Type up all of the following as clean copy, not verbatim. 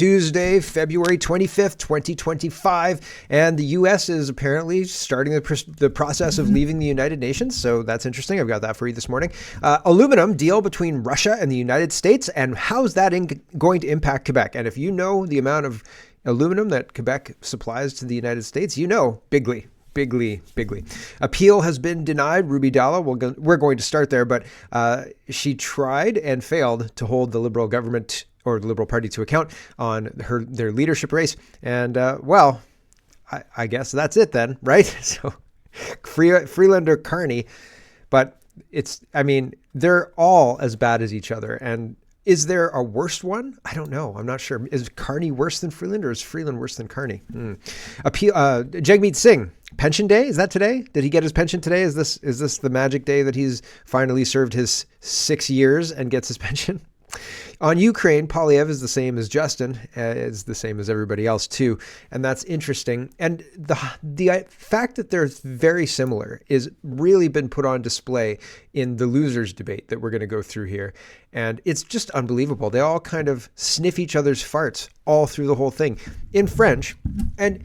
Tuesday, February 25th, 2025, and the U.S. is apparently starting the process of leaving the United Nations, so that's interesting. I've got that for you this morning. Aluminum deal between Russia and the United States, and how's that going to impact Quebec? And if you know the amount of aluminum that Quebec supplies to the United States, you know bigly. Appeal has been denied. Ruby Dhalla, we're going to start there, but she tried and failed to hold the Liberal government or the Liberal Party to account on their leadership race. And, I guess that's it then, right? So Freeland or Carney, but they're all as bad as each other. And is there a worse one? I don't know. I'm not sure. Is Carney worse than Freeland or is Freeland worse than Carney? Appeal, Jagmeet Singh, pension day. Is that today? Did he get his pension today? Is this the magic day that he's finally served his 6 years and gets his pension? On Ukraine, Poilievre is the same as Justin, is the same as everybody else too, and that's interesting. And the fact that they're very similar is really been put on display in the losers debate that we're going to go through here, and it's just unbelievable. They all kind of sniff each other's farts all through the whole thing in French. And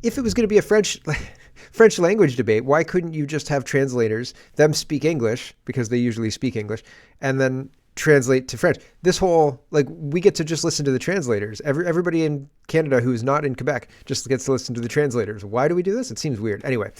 if it was going to be a French language debate, why couldn't you just have translators, them speak English because they usually speak English, and then translate to French? This whole, we get to just listen to the translators. Everybody in Canada who is not in Quebec just gets to listen to the translators. Why do we do this? It seems weird. Anyway,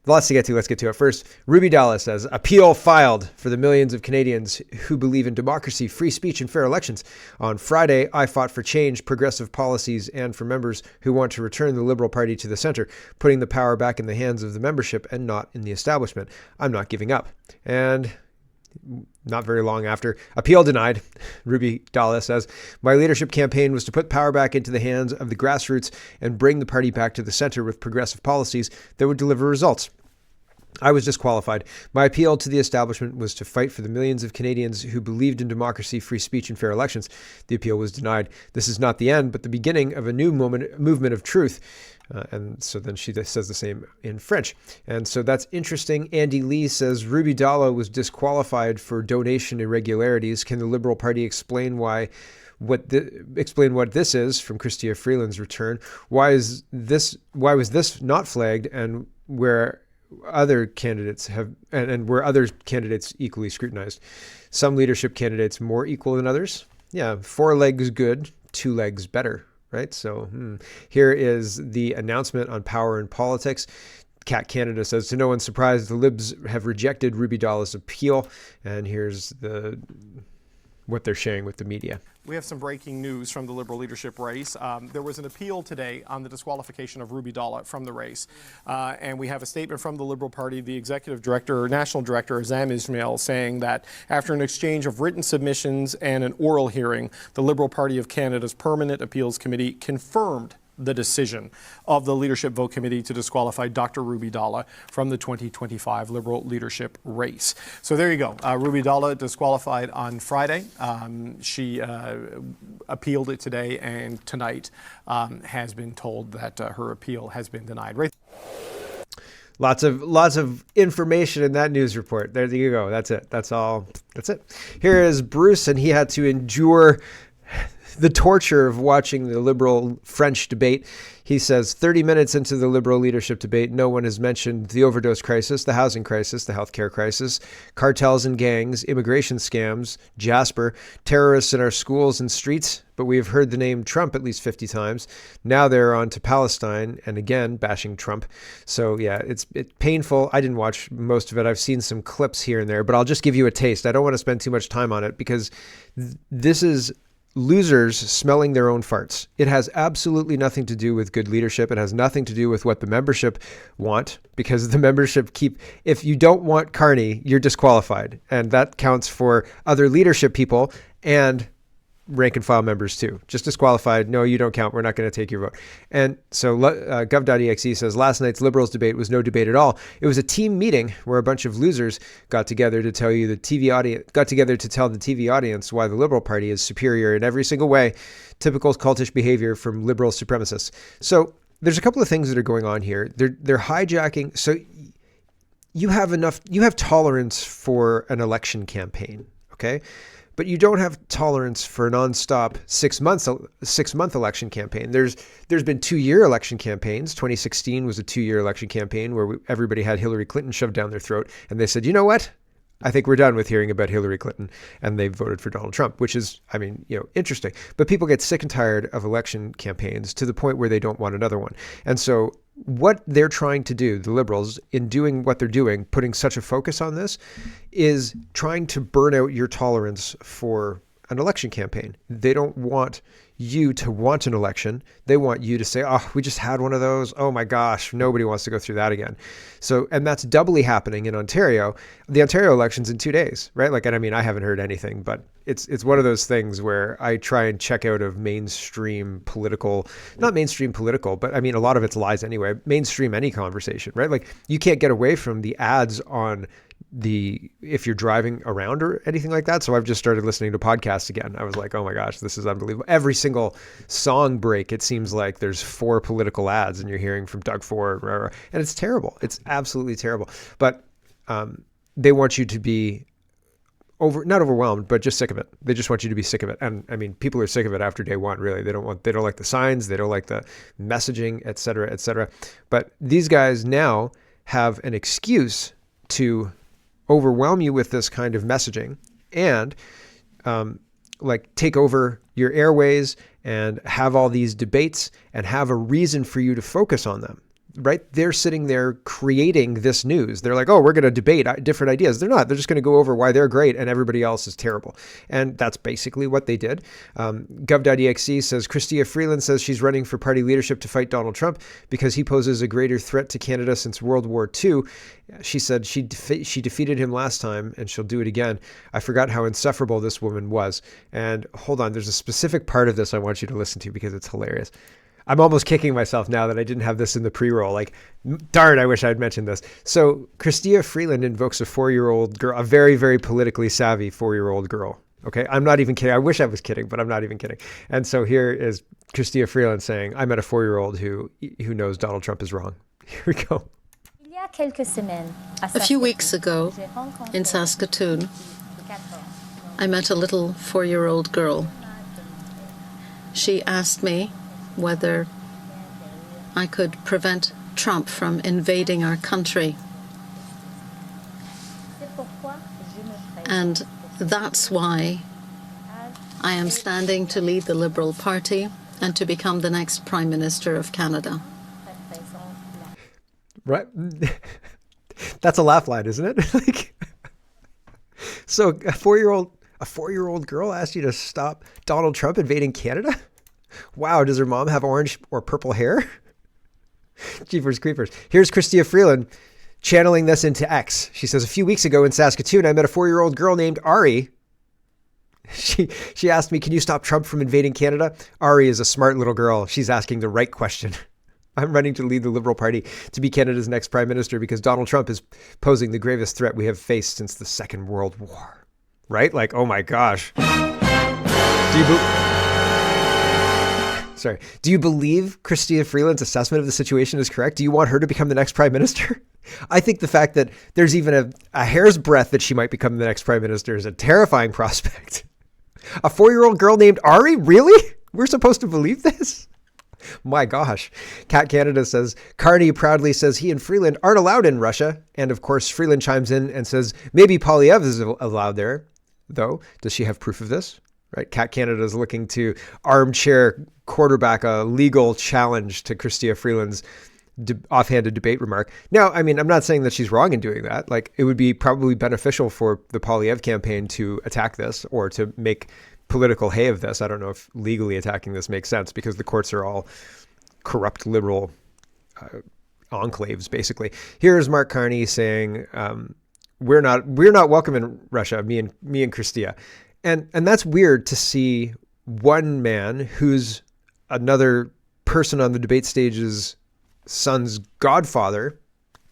lots to get to. Let's get to it. First, Ruby Dhalla says, appeal filed for the millions of Canadians who believe in democracy, free speech, and fair elections. On Friday, I fought for change, progressive policies, and for members who want to return the Liberal Party to the center, putting the power back in the hands of the membership and not in the establishment. I'm not giving up. And not very long after, appeal denied. Ruby Dhalla says, my leadership campaign was to put power back into the hands of the grassroots and bring the party back to the center with progressive policies that would deliver results. I was disqualified. My appeal to the establishment was to fight for the millions of Canadians who believed in democracy, free speech, and fair elections. The appeal was denied. This is not the end, but the beginning of a new movement of truth. And so then she says the same in French. And so that's interesting. Andy Lee says, Ruby Dhalla was disqualified for donation irregularities. Can the Liberal Party explain what this is? From Chrystia Freeland's return. Why was this not flagged, and where other candidates were other candidates equally scrutinized? Some leadership candidates more equal than others. Yeah, 4 legs good, 2 legs better. Right. So here is the announcement on power and politics. Cat Canada says, to no one's surprise, the Libs have rejected Ruby Dhalla's appeal. And here's what they're sharing with the media. We have some breaking news from the Liberal leadership race. There was an appeal today on the disqualification of Ruby Dhalla from the race. And we have a statement from the Liberal Party, the National Director, Azam Ismail, saying that after an exchange of written submissions and an oral hearing, the Liberal Party of Canada's Permanent Appeals Committee confirmed the decision of the Leadership Vote Committee to disqualify Dr. Ruby Dhalla from the 2025 Liberal leadership race. So there you go. Ruby Dhalla disqualified on Friday. She appealed it today, and tonight has been told that her appeal has been denied. Right. Lots of information in that news report. There you go. That's it. That's all. That's it. Here is Bruce, and he had to endure the torture of watching the Liberal French debate. He says 30 minutes into the Liberal leadership debate, no one has mentioned the overdose crisis, the housing crisis, the healthcare crisis, cartels and gangs, immigration scams, Jasper, terrorists in our schools and streets. But we have heard the name Trump at least 50 times. Now they're on to Palestine and again bashing Trump. So yeah, it's painful. I didn't watch most of it. I've seen some clips here and there, but I'll just give you a taste. I don't want to spend too much time on it because this is losers smelling their own farts. It has absolutely nothing to do with good leadership. It has nothing to do with what the membership want, because the membership if you don't want Carney, you're disqualified. And that counts for other leadership people and rank and file members too. Just disqualified. No, you don't count. We're not going to take your vote. And so gov.exe says last night's Liberals debate was no debate at all. It was a team meeting where a bunch of losers got together to tell the TV audience why the Liberal Party is superior in every single way. Typical cultish behavior from liberal supremacists. So there's a couple of things that are going on here. They're hijacking. So you have tolerance for an election campaign. Okay. but you don't have tolerance for a nonstop 6-month election campaign. There's been 2-year election campaigns. 2016 was a 2-year election campaign where everybody had Hillary Clinton shoved down their throat, and they said, you know what? I think we're done with hearing about Hillary Clinton, and they voted for Donald Trump, which is, interesting. But people get sick and tired of election campaigns to the point where they don't want another one. And so what they're trying to do, the Liberals, in doing what they're doing, putting such a focus on this, is trying to burn out your tolerance for an election campaign. They don't want you to want an election. They want you to say, oh, we just had one of those. Oh my gosh, nobody wants to go through that again. So, and that's doubly happening in Ontario. The Ontario election's in 2 days, right? Like, and I mean, I haven't heard anything, but it's one of those things where I try and check out of mainstream political, not mainstream political, but I mean, a lot of it's lies anyway, mainstream any conversation, right? Like you can't get away from the ads on if you're driving around or anything like that. So I've just started listening to podcasts again. I was like, oh my gosh, this is unbelievable. Every single song break, it seems like there's 4 political ads and you're hearing from Doug Ford, and it's terrible. It's absolutely terrible. But they want you to be not overwhelmed, but just sick of it. They just want you to be sick of it. And I mean, people are sick of it after day one, really. They don't like the signs. They don't like the messaging, et cetera, et cetera. But these guys now have an excuse to overwhelm you with this kind of messaging and take over your airways and have all these debates and have a reason for you to focus on them, right? They're sitting there creating this news. They're like, oh, we're going to debate different ideas. They're not. They're just going to go over why they're great and everybody else is terrible. And that's basically what they did. Gov.exe says, Chrystia Freeland says she's running for party leadership to fight Donald Trump because he poses a greater threat to Canada since World War II. She said she defeated him last time and she'll do it again. I forgot how insufferable this woman was. And hold on, there's a specific part of this I want you to listen to because it's hilarious. I'm almost kicking myself now that I didn't have this in the pre-roll. Like, darn, I wish I'd mentioned this. So Chrystia Freeland invokes a 4-year-old girl, a very, very politically savvy 4-year-old girl. Okay, I'm not even kidding. I wish I was kidding, but I'm not even kidding. And so here is Chrystia Freeland saying, I met a 4-year-old who knows Donald Trump is wrong. Here we go. A few weeks ago in Saskatoon, I met a little 4-year-old girl. She asked me whether I could prevent Trump from invading our country. And that's why I am standing to lead the Liberal Party and to become the next Prime Minister of Canada. Right? That's a laugh line, isn't it? So a 4-year-old girl asked you to stop Donald Trump invading Canada? Wow, does her mom have orange or purple hair? Jeepers creepers. Here's Chrystia Freeland channeling this into X. She says, a few weeks ago in Saskatoon, I met a 4-year-old girl named Ari. She asked me, can you stop Trump from invading Canada? Ari is a smart little girl. She's asking the right question. I'm running to lead the Liberal Party to be Canada's next Prime Minister because Donald Trump is posing the gravest threat we have faced since the Second World War. Right? Like, oh my gosh. Do you believe Chrystia Freeland's assessment of the situation is correct? Do you want her to become the next Prime Minister? I think the fact that there's even a hair's breadth that she might become the next Prime Minister is a terrifying prospect. A 4-year-old girl named Ari? Really? We're supposed to believe this? My gosh. Cat Canada says, Carney proudly says he and Freeland aren't allowed in Russia. And of course, Freeland chimes in and says, maybe Poilievre is allowed there, though. Does she have proof of this? Right? Cat Canada is looking to armchair quarterback a legal challenge to Chrystia Freeland's offhanded debate remark. Now, I mean, I'm not saying that she's wrong in doing that. Like, it would be probably beneficial for the Poilievre campaign to attack this or to make political hay of this. I don't know if legally attacking this makes sense because the courts are all corrupt liberal enclaves, basically. Here's Mark Carney saying, we're not welcome in Russia, me and Chrystia. And that's weird to see one man who's another person on the debate stage's son's godfather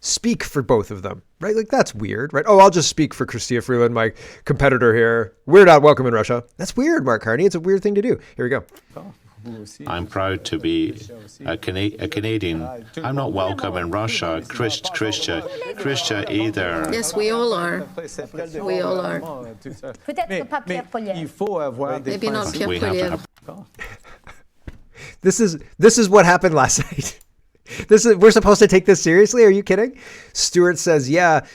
speak for both of them, right? Like, that's weird, right? Oh, I'll just speak for Chrystia Freeland, my competitor here. We're not welcome in Russia. That's weird, Mark Carney. It's a weird thing to do. Here we go. Oh, I'm proud to be a Canadian. I'm not welcome in Russia, Christian either. Yes, we all are. We all are. Maybe not Pierre We have to Poilievre. have This is what happened last night. We're supposed to take this seriously? Are you kidding? Stewart says, yeah.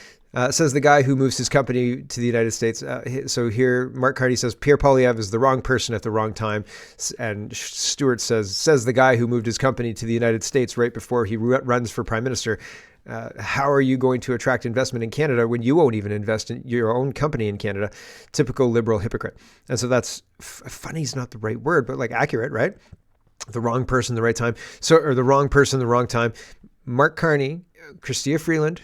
Says the guy who moves his company to the United States. So here, Mark Carney says Pierre Poilievre is the wrong person at the wrong time, and Stewart says the guy who moved his company to the United States right before he runs for prime minister. How are you going to attract investment in Canada when you won't even invest in your own company in Canada? Typical liberal hypocrite. And so that's funny is not the right word, but like accurate, right? The wrong person, the right time. Or the wrong person, the wrong time. Mark Carney, Chrystia Freeland,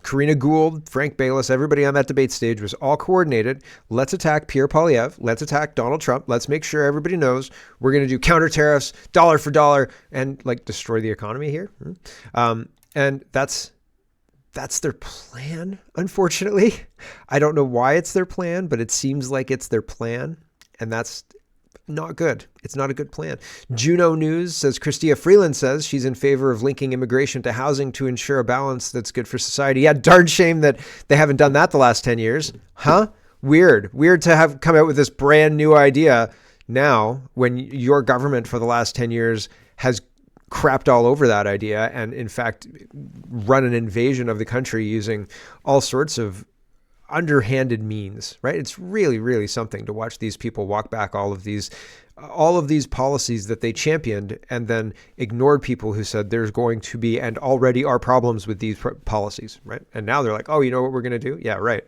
Karina Gould, Frank Bayless, everybody on that debate stage was all coordinated. Let's attack Pierre Poilievre. Let's attack Donald Trump. Let's make sure everybody knows we're going to do counter tariffs, dollar for dollar, and like destroy the economy here. And that's their plan, unfortunately. I don't know why it's their plan, but it seems like it's their plan. And that's not good. It's not a good plan. Juno News says Chrystia Freeland says she's in favor of linking immigration to housing to ensure a balance that's good for society. Yeah, darn shame that they haven't done that the last 10 years. Huh? Weird to have come out with this brand new idea now when your government for the last 10 years has crapped all over that idea and in fact run an invasion of the country using all sorts of underhanded means, right? It's really, really something to watch these people walk back all of these policies that they championed and then ignored people who said there's going to be and already are problems with these policies, right? And now they're like, oh, you know what we're going to do? Yeah, right.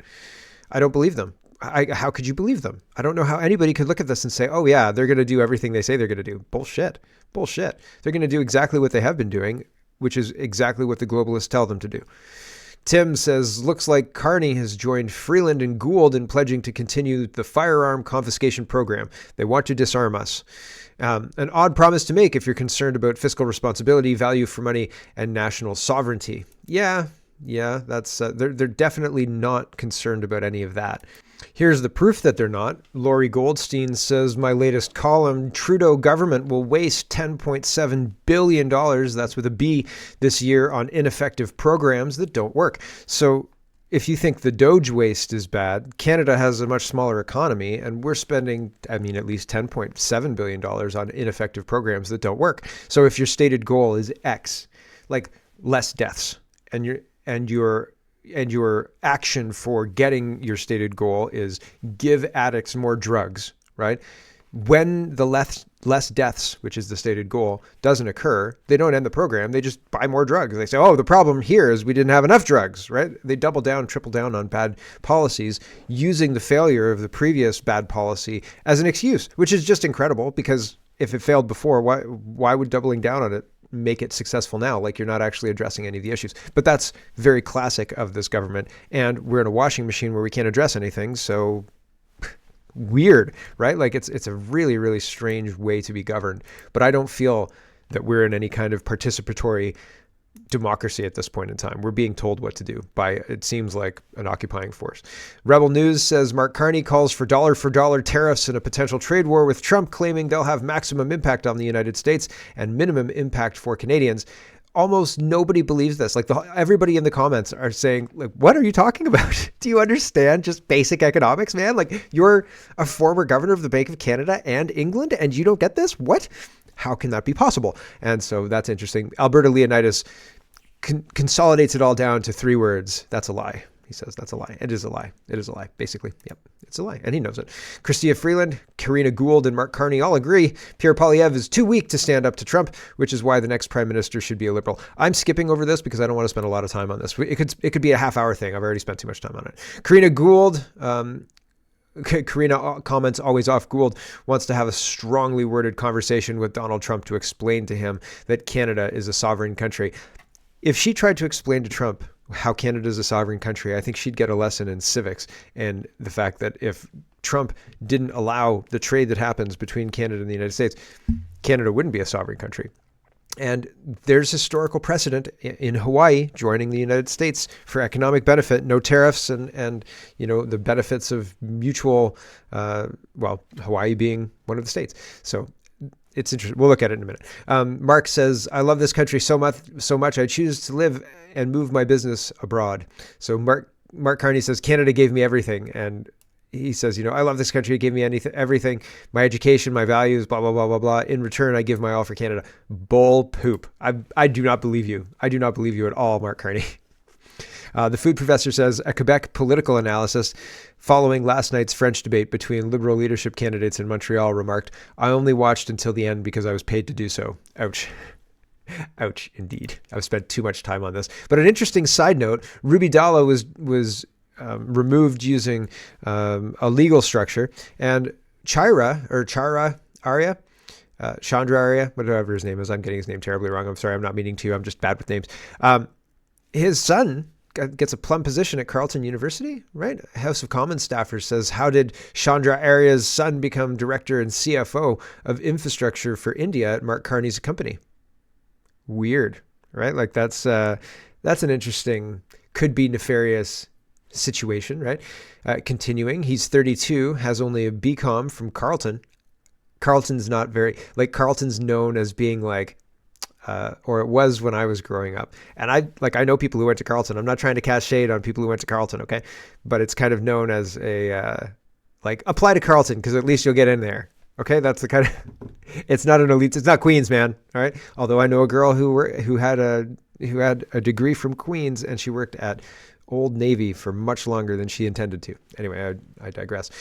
I don't believe them. How could you believe them? I don't know how anybody could look at this and say, oh yeah, they're going to do everything they say they're going to do. Bullshit. They're going to do exactly what they have been doing, which is exactly what the globalists tell them to do. Tim says, looks like Carney has joined Freeland and Gould in pledging to continue the firearm confiscation program. They want to disarm us. An odd promise to make if you're concerned about fiscal responsibility, value for money, and national sovereignty. Yeah, that's they're definitely not concerned about any of that. Here's the proof that they're not. Laurie Goldstein says, my latest column, Trudeau government will waste $10.7 billion, that's with a B, this year on ineffective programs that don't work. So if you think the Doge waste is bad, Canada has a much smaller economy and we're spending, at least $10.7 billion on ineffective programs that don't work. So if your stated goal is X, like less deaths, and your action for getting your stated goal is give addicts more drugs, right? When the less deaths, which is the stated goal, doesn't occur, they don't end the program. They just buy more drugs. They say, oh, the problem here is we didn't have enough drugs, right? They double down, triple down on bad policies using the failure of the previous bad policy as an excuse, which is just incredible because if it failed before, why would doubling down on it make it successful now? Like you're not actually addressing any of the issues. But that's very classic of this government. And we're in a washing machine where we can't address anything. So weird, right? Like it's a really, really strange way to be governed. But I don't feel that we're in any kind of participatory democracy at this point in time. We're being told what to do by, it seems like, an occupying force. Rebel News says Mark Carney calls for dollar tariffs in a potential trade war with Trump, claiming they'll have maximum impact on the United States and minimum impact for Canadians. Almost nobody believes this. Like everybody in the comments are saying, like, what are you talking about? Do you understand just basic economics, man? Like you're a former governor of the Bank of Canada and England and you don't get this? What? How can that be possible? And so that's interesting. Alberta Leonidas consolidates it all down to 3 words. That's a lie. He says that's a lie. It is a lie. It is a lie. Basically, yep, it's a lie. And he knows it. Chrystia Freeland, Karina Gould, and Mark Carney all agree Pierre Poilievre is too weak to stand up to Trump, which is why the next prime minister should be a liberal. I'm skipping over this because I don't want to spend a lot of time on this. It could be a half-hour thing. I've already spent too much time on it. Karina Gould, Karina comments always off. Gould wants to have a strongly worded conversation with Donald Trump to explain to him that Canada is a sovereign country. If she tried to explain to Trump how Canada is a sovereign country, I think she'd get a lesson in civics and the fact that if Trump didn't allow the trade that happens between Canada and the United States, Canada wouldn't be a sovereign country. And there's historical precedent in Hawaii joining the United States for economic benefit, no tariffs and the benefits of mutual, Hawaii being one of the states. So it's interesting. We'll look at it in a minute. Mark says, I love this country so much. I choose to live and move my business abroad. So Mark Carney says, Canada gave me everything. And he says, I love this country. It gave me everything, my education, my values, blah, blah, blah, blah, blah. In return, I give my all for Canada. Bull poop. I do not believe you. I do not believe you at all, Mark Carney. The food professor says, a Quebec political analyst following last night's French debate between Liberal leadership candidates in Montreal remarked, I only watched until the end because I was paid to do so. Ouch. Ouch, indeed. I've spent too much time on this. But an interesting side note, Ruby Dhalla was removed using a legal structure, and Chandra Arya, whatever his name is. I'm getting his name terribly wrong. I'm sorry. I'm not meaning to. I'm just bad with names. His son gets a plum position at Carleton University, right? House of Commons staffer says, how did Chandra Arya's son become director and CFO of infrastructure for India at Mark Carney's company? Weird, right? Like that's an interesting, could be nefarious situation, right? Continuing, he's 32, has only a BCom from Carleton. Carleton's not very, Carleton's known as being or it was when I was growing up. And I know people who went to Carleton. I'm not trying to cast shade on people who went to Carleton, okay? But it's kind of known as apply to Carleton because at least you'll get in there. Okay, that's the kind of, it's not an elite, it's not Queens, man, all right? Although I know a girl who had a degree from Queens and she worked at Old Navy for much longer than she intended to. Anyway, I digress.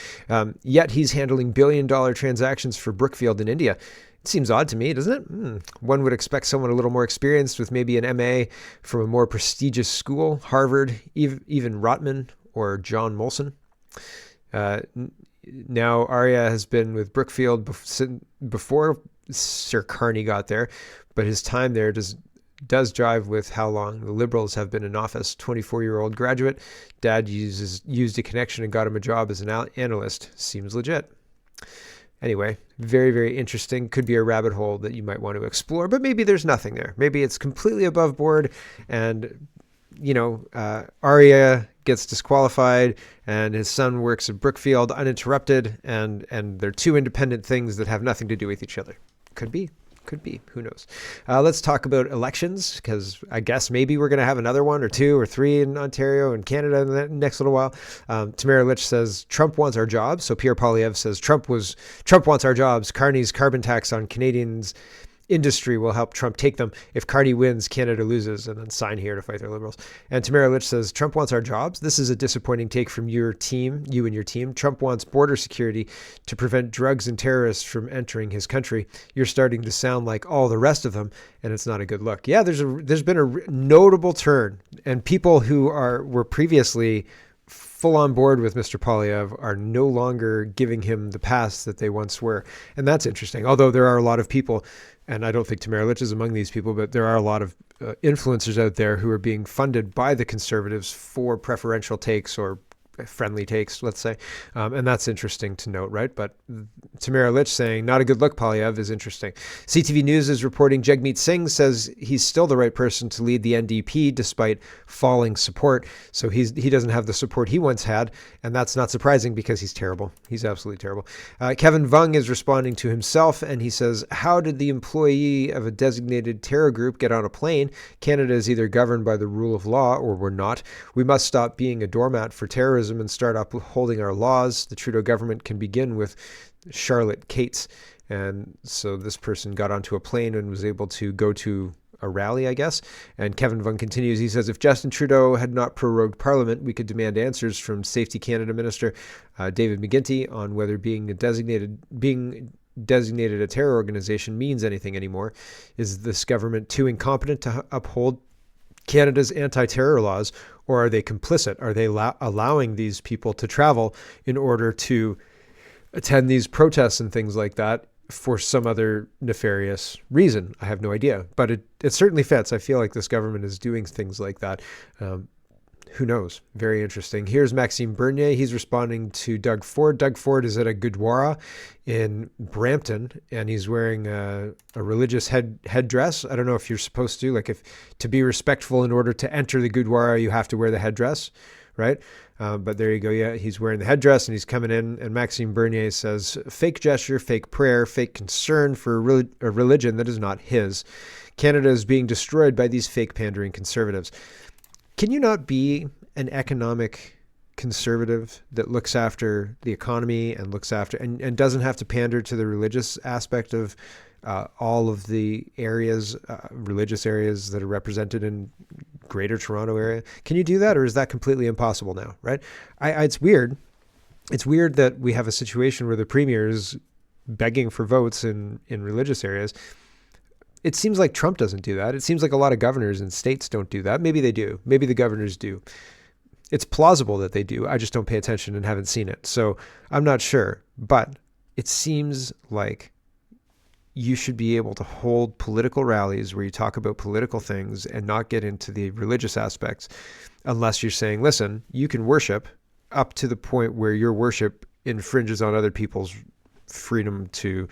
Yet he's handling billion-dollar transactions for Brookfield in India. It seems odd to me, doesn't it? One would expect someone a little more experienced with maybe an MA from a more prestigious school, Harvard, even Rotman or John Molson. Now, Arya has been with Brookfield before Sir Carney got there, but his time there does jive with how long the Liberals have been in office. 24-year-old graduate. Dad used a connection and got him a job as an analyst. Seems legit. Anyway, very, very interesting. Could be a rabbit hole that you might want to explore, but maybe there's nothing there. Maybe it's completely above board and, Arya gets disqualified and his son works at Brookfield uninterrupted and they're two independent things that have nothing to do with each other. Could be. Who knows? Let's talk about elections because I guess maybe we're going to have another one or two or three in Ontario and Canada in the next little while. Tamara Litch says Trump wants our jobs. So Pierre Poilievre says Trump wants our jobs. Carney's carbon tax on Canadians industry will help Trump take them. If Carney wins, Canada loses, and then sign here to fight their Liberals. And Tamara Litch says, Trump wants our jobs. This is a disappointing take from you and your team. Trump wants border security to prevent drugs and terrorists from entering his country. You're starting to sound like all the rest of them, and it's not a good look. Yeah, there's been a notable turn, and people who were previously full on board with Mr. Poilievre are no longer giving him the pass that they once were. And that's interesting. Although there are a lot of people, and I don't think Tamara Litch is among these people, but there are a lot of influencers out there who are being funded by the Conservatives for preferential takes or friendly takes, let's say. And that's interesting to note, right? But Tamara Litch saying, not a good look, Poilievre, is interesting. CTV News is reporting Jagmeet Singh says he's still the right person to lead the NDP despite falling support. So he doesn't have the support he once had. And that's not surprising because he's terrible. He's absolutely terrible. Kevin Vung is responding to himself and he says, how did the employee of a designated terror group get on a plane? Canada is either governed by the rule of law or we're not. We must stop being a doormat for terrorism and start upholding our laws. The Trudeau government can begin with Charlotte Cates. And so this person got onto a plane and was able to go to a rally, I guess. And Kevin Vung continues. He says, if Justin Trudeau had not prorogued Parliament, we could demand answers from Safety Canada Minister David McGuinty on whether being designated a terror organization means anything anymore. Is this government too incompetent to uphold Canada's anti-terror laws, or are they complicit? Are they allowing these people to travel in order to attend these protests and things like that for some other nefarious reason? I have no idea, but it certainly fits. I feel like this government is doing things like that. Who knows? Very interesting. Here's Maxime Bernier. He's responding to Doug Ford. Doug Ford is at a Gurdwara in Brampton, and he's wearing a religious headdress. I don't know if you're supposed to, if to be respectful in order to enter the Gurdwara, you have to wear the headdress, right? But there you go. Yeah, he's wearing the headdress and he's coming in. And Maxime Bernier says, fake gesture, fake prayer, fake concern for a religion that is not his. Canada is being destroyed by these fake pandering conservatives. Can you not be an economic conservative that looks after the economy and looks after and doesn't have to pander to the religious aspect of all of the areas, religious areas that are represented in Greater Toronto area? Can you do that, or is that completely impossible now? Right? It's weird. It's weird that we have a situation where the premier is begging for votes in religious areas. It seems like Trump doesn't do that. It seems like a lot of governors and states don't do that. Maybe they do. Maybe the governors do. It's plausible that they do. I just don't pay attention and haven't seen it. So I'm not sure. But it seems like you should be able to hold political rallies where you talk about political things and not get into the religious aspects unless you're saying, listen, you can worship up to the point where your worship infringes on other people's freedom to,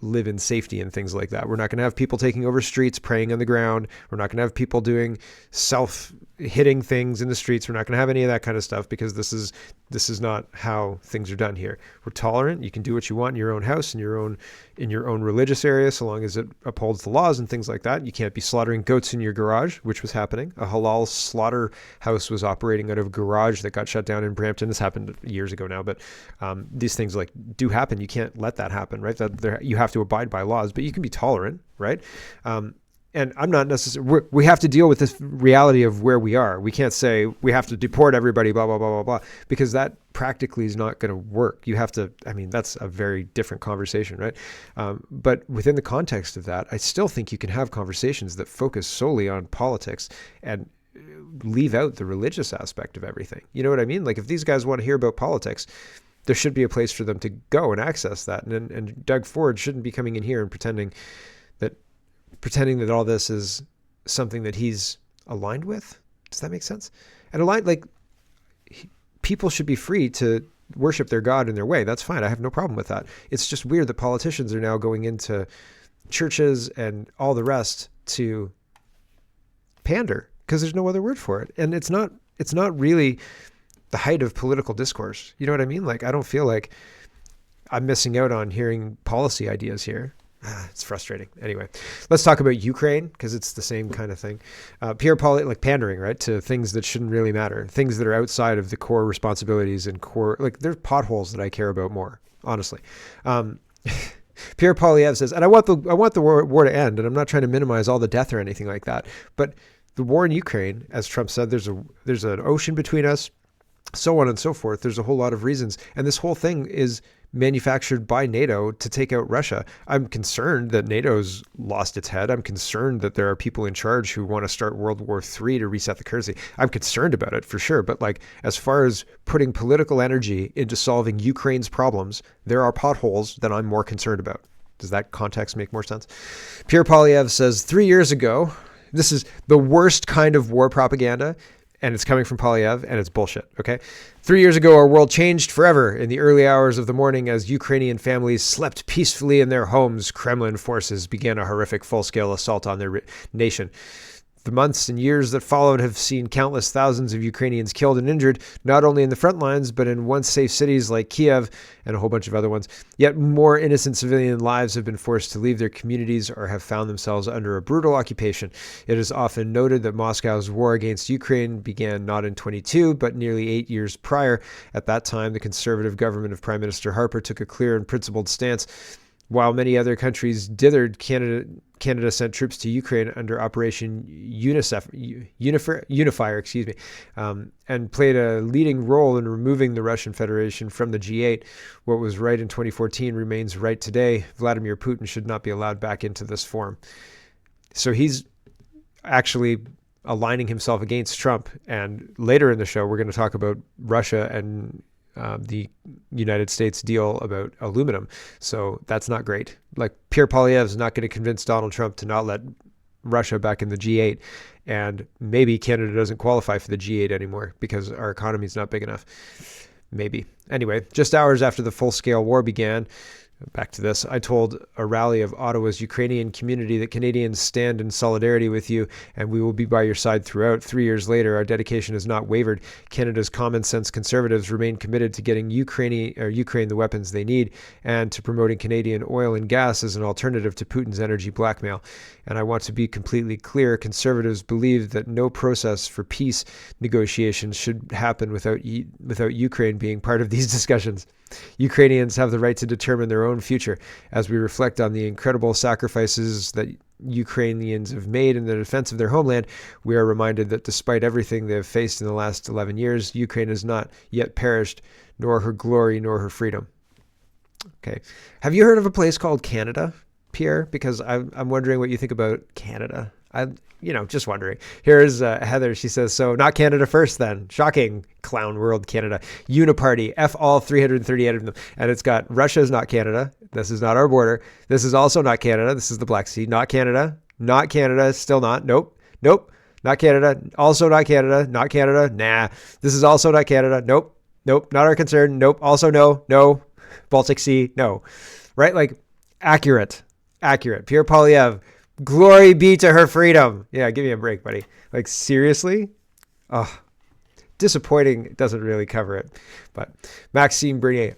live in safety and things like that. We're not going to have people taking over streets, praying on the ground. We're not going to have people doing self-hitting things in the streets. We're not going to have any of that kind of stuff because this is not how things are done here. We're tolerant. You can do what you want in your own house, in your own religious area, so long as it upholds the laws and things like that. You can't be slaughtering goats in your garage, which was happening. A halal slaughterhouse was operating out of a garage that got shut down in Brampton. This happened years ago now, but these things do happen. You can't let that happen, right? You have to abide by laws, but you can be tolerant, right? And I'm not necessarily, we have to deal with this reality of where we are. We can't say we have to deport everybody, blah, blah, blah, blah, blah, because that practically is not going to work. You have to, that's a very different conversation, right? But within the context of that, I still think you can have conversations that focus solely on politics and leave out the religious aspect of everything. You know what I mean? Like if these guys want to hear about politics, there should be a place for them to go and access that. And Doug Ford shouldn't be coming in here and pretending that all this is something that he's aligned with. Does that make sense? And people should be free to worship their God in their way. That's fine. I have no problem with that. It's just weird that politicians are now going into churches and all the rest to pander because there's no other word for it. And it's not really the height of political discourse. You know what I mean? Like, I don't feel like I'm missing out on hearing policy ideas here. It's frustrating. Anyway, let's talk about Ukraine because it's the same kind of thing. Pierre Poilievre, like pandering, right, to things that shouldn't really matter, things that are outside of the core responsibilities and core, like there's potholes that I care about more, honestly. Pierre Poilievre says, and I want the war to end, and I'm not trying to minimize all the death or anything like that, but the war in Ukraine, as Trump said, there's an ocean between us, so on and so forth. There's a whole lot of reasons, and this whole thing is manufactured by NATO to take out Russia. I'm concerned that NATO's lost its head. I'm concerned that there are people in charge who want to start World War III to reset the currency. I'm concerned about it for sure. But like, as far as putting political energy into solving Ukraine's problems, there are potholes that I'm more concerned about. Does that context make more sense? Pierre Poilievre says 3 years ago, this is the worst kind of war propaganda, and it's coming from Poilievre, and it's bullshit, okay? 3 years ago, our world changed forever. In the early hours of the morning, as Ukrainian families slept peacefully in their homes, Kremlin forces began a horrific full-scale assault on their nation. The months and years that followed have seen countless thousands of Ukrainians killed and injured, not only in the front lines, but in once safe cities like Kiev and a whole bunch of other ones. Yet more innocent civilian lives have been forced to leave their communities or have found themselves under a brutal occupation. It is often noted that Moscow's war against Ukraine began not in 22, but nearly 8 years prior. At that time, the conservative government of Prime Minister Harper took a clear and principled stance. While many other countries dithered, Canada sent troops to Ukraine under Operation Unifier, and played a leading role in removing the Russian Federation from the G8. What was right in 2014 remains right today. Vladimir Putin should not be allowed back into this forum. So he's actually aligning himself against Trump. And later in the show, we're going to talk about Russia and the United States deal about aluminum. So that's not great. Like, Pierre Poilievre is not going to convince Donald Trump to not let Russia back in the G8. And maybe Canada doesn't qualify for the G8 anymore because our economy is not big enough. Maybe. Anyway, just hours after the full-scale war began, Back to this. I told a rally of Ottawa's Ukrainian community that Canadians stand in solidarity with you and we will be by your side throughout. 3 years later, our dedication has not wavered. Canada's common sense conservatives remain committed to getting Ukraine the weapons they need and to promoting Canadian oil and gas as an alternative to Putin's energy blackmail. And I want to be completely clear. Conservatives believe that no process for peace negotiations should happen without Ukraine being part of these discussions. Ukrainians have the right to determine their own future. As we reflect on the incredible sacrifices that Ukrainians have made in the defense of their homeland, we are reminded that despite everything they have faced in the last 11 years, Ukraine has not yet perished, nor her glory, nor her freedom. Okay. Have you heard of a place called Canada, Pierre? Because I'm wondering what you think about Canada. Just wondering. Here's Heather. She says, so not Canada first then. Shocking. Clown world, Canada. Uniparty. F all 338 of them. And it's got Russia is not Canada. This is not our border. This is also not Canada. This is the Black Sea. Not Canada. Not Canada. Still not. Nope. Nope. Not Canada. Also not Canada. Not Canada. Nah. This is also not Canada. Nope. Nope. Not our concern. Nope. Also no. No. Baltic Sea. No. Right? Like accurate. Pierre Poilievre. Glory be to her freedom. Yeah, give me a break, buddy. Like, seriously? Oh, disappointing doesn't really cover it. But Maxime Bernier,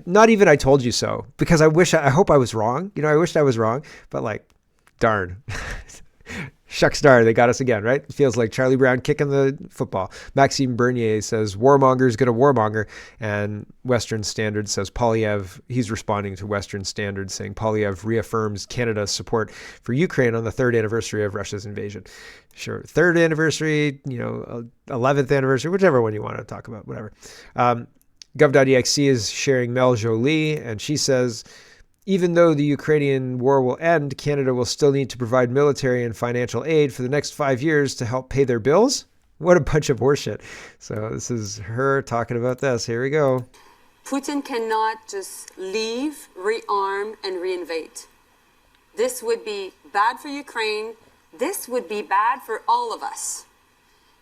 not even I told you so, because I hope I was wrong. I wished I was wrong, but like, darn. Shucks darn, they got us again, right? It feels like Charlie Brown kicking the football. Maxime Bernier says, warmonger's going to warmonger. And Western Standard says, Poilievre, he's responding to Western Standard saying, Poilievre reaffirms Canada's support for Ukraine on the 3rd anniversary of Russia's invasion. Sure, 3rd anniversary, 11th anniversary, whichever one you want to talk about, whatever. Gov.exe is sharing Mel Jolie, and she says, even though the Ukrainian war will end, Canada will still need to provide military and financial aid for the next 5 years to help pay their bills? What a bunch of horseshit. So this is her talking about this. Here we go. Putin cannot just leave, rearm, and reinvade. This would be bad for Ukraine. This would be bad for all of us.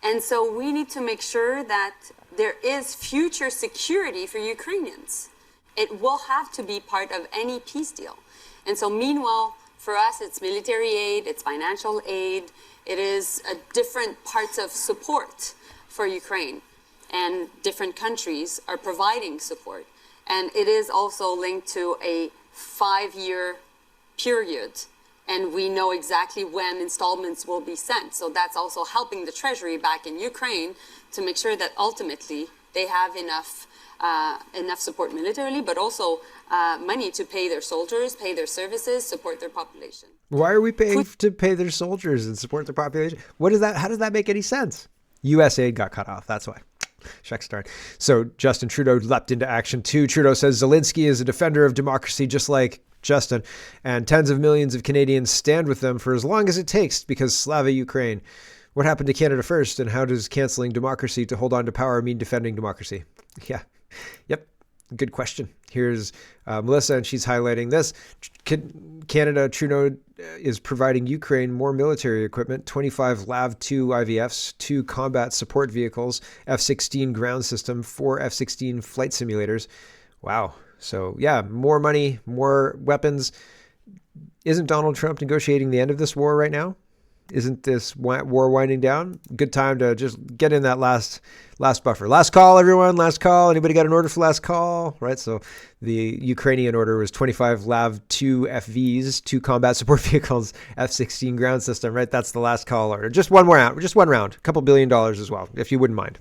And so we need to make sure that there is future security for Ukrainians. It will have to be part of any peace deal. And so meanwhile, for us, it's military aid, it's financial aid, it is different parts of support for Ukraine. And different countries are providing support. And it is also linked to a 5-year period. And we know exactly when installments will be sent. So that's also helping the Treasury back in Ukraine to make sure that ultimately they have enough support militarily, but also money to pay their soldiers, pay their services, support their population. Why are we paying to pay their soldiers and support their population? What is that? How does that make any sense? U.S. aid got cut off. That's why. Shucks darn. So Justin Trudeau leapt into action too. Trudeau says Zelensky is a defender of democracy, just like Justin, and tens of millions of Canadians stand with them for as long as it takes because Slava Ukraine. What happened to Canada first, and how does canceling democracy to hold on to power mean defending democracy? Yeah. Yep. Good question. Here's Melissa, and she's highlighting this. Canada, Trudeau is providing Ukraine more military equipment, 25 LAV-2 IVFs, 2 combat support vehicles, F-16 ground system, 4 F-16 flight simulators. Wow. So, yeah, more money, more weapons. Isn't Donald Trump negotiating the end of this war right now? Isn't this war winding down? Good time to just get in that last buffer. Last call, everyone. Last call. Anybody got an order for last call? Right. So the Ukrainian order was 25 LAV-2 FVs, 2 combat support vehicles, F-16 ground system. Right. That's the last call order. Just one more round. Just one round. A couple $1 billion as well, if you wouldn't mind.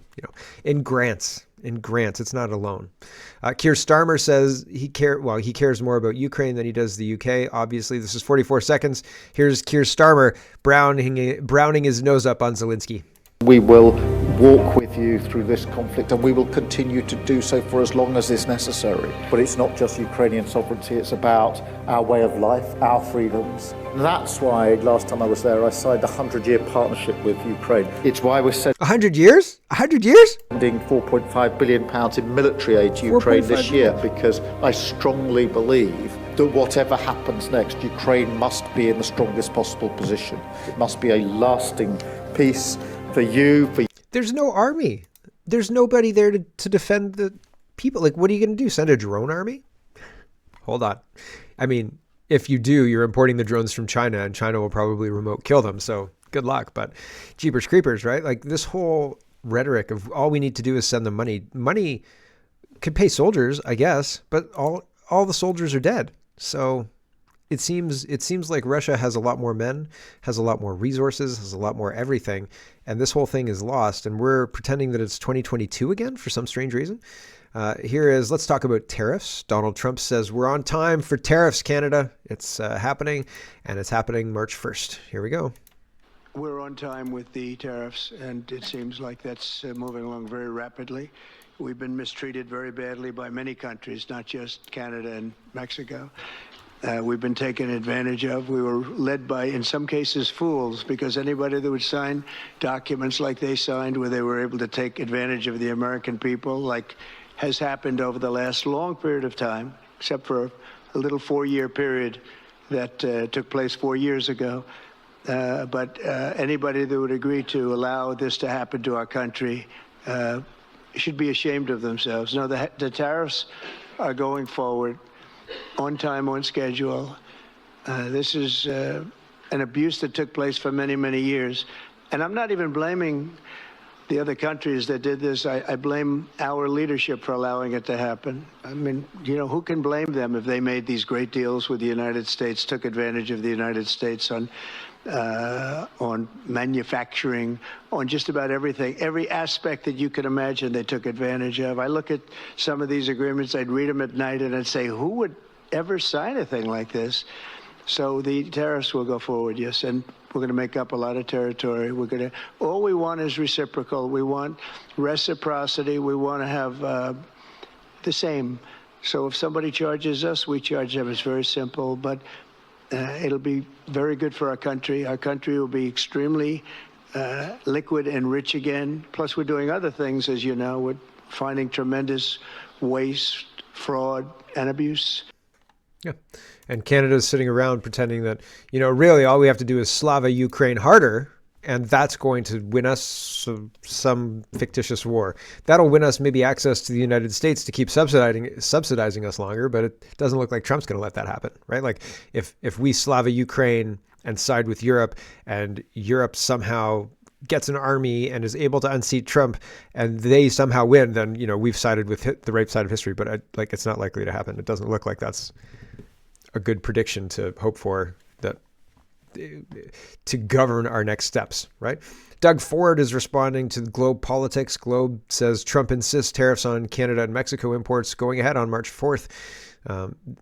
In grants. It's not a loan. Keir Starmer says he cares more about Ukraine than he does the UK. Obviously, this is 44 seconds. Here's Keir Starmer browning his nose up on Zelensky. We will walk with you through this conflict, and we will continue to do so for as long as is necessary. But it's not just Ukrainian sovereignty, it's about our way of life, our freedoms. That's why last time I was there, I signed a 100-year partnership with Ukraine. It's why we're sending 100 years? 100 years? £4.5 billion in military aid to Ukraine this year, because I strongly believe that whatever happens next, Ukraine must be in the strongest possible position. It must be a lasting peace for you, for There's no army. There's nobody there to defend the people. Like, what are you going to do? Send a drone army? hold on. I mean, if you do, you're importing the drones from China, and China will probably remote kill them. So good luck. But jeepers creepers, right? Like this whole rhetoric of all we need to do is send them money. Money could pay soldiers, I guess, but all the soldiers are dead. So it seems like Russia has a lot more men, has a lot more resources, has a lot more everything, and this whole thing is lost. And we're pretending that it's 2022 again for some strange reason. Let's talk about tariffs. Donald Trump says we're on time for tariffs, Canada. It's happening, and it's happening March 1st. Here we go. We're on time with the tariffs, and it seems like that's moving along very rapidly. We've been mistreated very badly by many countries, not just Canada and Mexico. We've been taken advantage of. We were led by, in some cases, fools, because anybody that would sign documents like they signed, where they were able to take advantage of the American people, like has happened over the last long period of time, except for a little 4-year period that took place 4 years ago. But anybody that would agree to allow this to happen to our country should be ashamed of themselves. No, the tariffs are going forward on time, on schedule. This is an abuse that took place for many, many years. And I'm not even blaming the other countries that did this. I blame our leadership for allowing it to happen. I mean, who can blame them if they made these great deals with the United States, took advantage of the United States on manufacturing, on just about everything. Every aspect that you could imagine they took advantage of. I look at some of these agreements, I'd read them at night, and I'd say, who would ever sign a thing like this? So the tariffs will go forward, yes, and we're going to make up a lot of territory. All we want is reciprocal. We want reciprocity. We want to have the same. So if somebody charges us, we charge them. It's very simple, but it'll be very good for our country. Our country will be extremely liquid and rich again. Plus, we're doing other things, as you know. We're finding tremendous waste, fraud, and abuse. Yeah. And Canada's sitting around pretending that, really all we have to do is Slava Ukraine harder, and that's going to win us some fictitious war. That'll win us maybe access to the United States to keep subsidizing us longer, but it doesn't look like Trump's going to let that happen, right? Like if we Slava Ukraine and side with Europe, and Europe somehow gets an army and is able to unseat Trump, and they somehow win, then, we've sided with the right side of history, but it's not likely to happen. It doesn't look like that's a good prediction to hope for to govern our next steps, right? Doug Ford is responding to Globe Politics. Globe says Trump insists tariffs on Canada and Mexico imports going ahead on March 4th.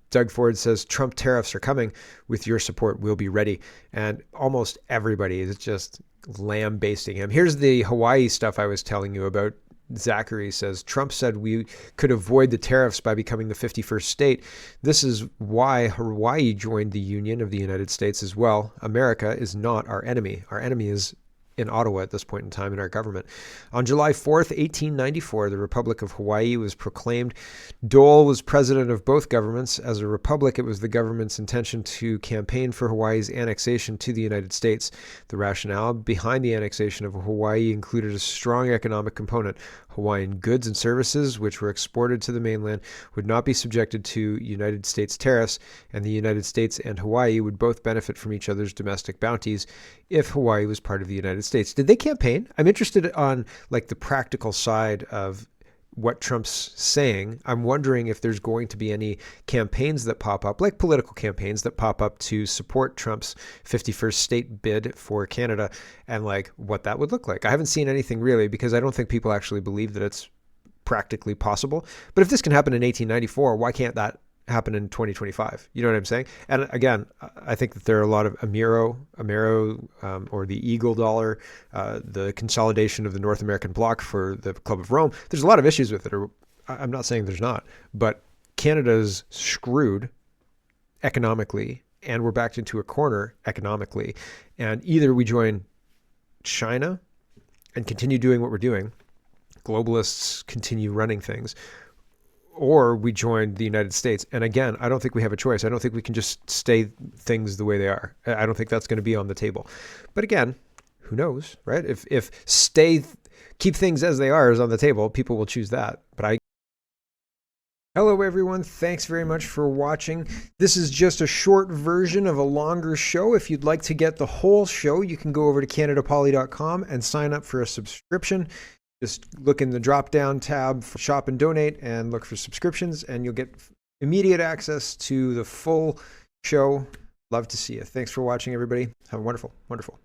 Doug Ford says Trump tariffs are coming. With your support, we'll be ready. And almost everybody is just lambasting him. Here's the Hawaii stuff I was telling you about. Zachary says, Trump said we could avoid the tariffs by becoming the 51st state. This is why Hawaii joined the Union of the United States as well. America is not our enemy. Our enemy is in Ottawa at this point in time in our government. On July 4th, 1894, the Republic of Hawaii was proclaimed. Dole was president of both governments. As a republic, it was the government's intention to campaign for Hawaii's annexation to the United States. The rationale behind the annexation of Hawaii included a strong economic component. Hawaiian goods and services, which were exported to the mainland, would not be subjected to United States tariffs, and the United States and Hawaii would both benefit from each other's domestic bounties if Hawaii was part of the United States. Did they campaign? I'm interested on the practical side of what Trump's saying. I'm wondering if there's going to be any campaigns that pop up, like political campaigns that pop up to support Trump's 51st state bid for Canada, and what that would look like. I haven't seen anything really, because I don't think people actually believe that it's practically possible. But if this can happen in 1894, why can't that happen in 2025? You know what I'm saying? And again, I think that there are a lot of Amero, or the Eagle dollar, the consolidation of the North American bloc for the Club of Rome. There's a lot of issues with it. I'm not saying there's not, but Canada's screwed economically, and we're backed into a corner economically. And either we join China and continue doing what we're doing, globalists continue running things, or we join the United States. And again, I don't think we have a choice. I don't think we can just stay things the way they are. I don't think that's going to be on the table. But again, who knows, right? If keep things as they are is on the table, people will choose that. But I Hello, everyone. Thanks very much for watching. This is just a short version of a longer show. If you'd like to get the whole show, you can go over to CanadaPoly.com and sign up for a subscription. Just look in the drop-down tab for Shop and Donate and look for subscriptions, and you'll get immediate access to the full show. Love to see you. Thanks for watching, everybody. Have a wonderful, wonderful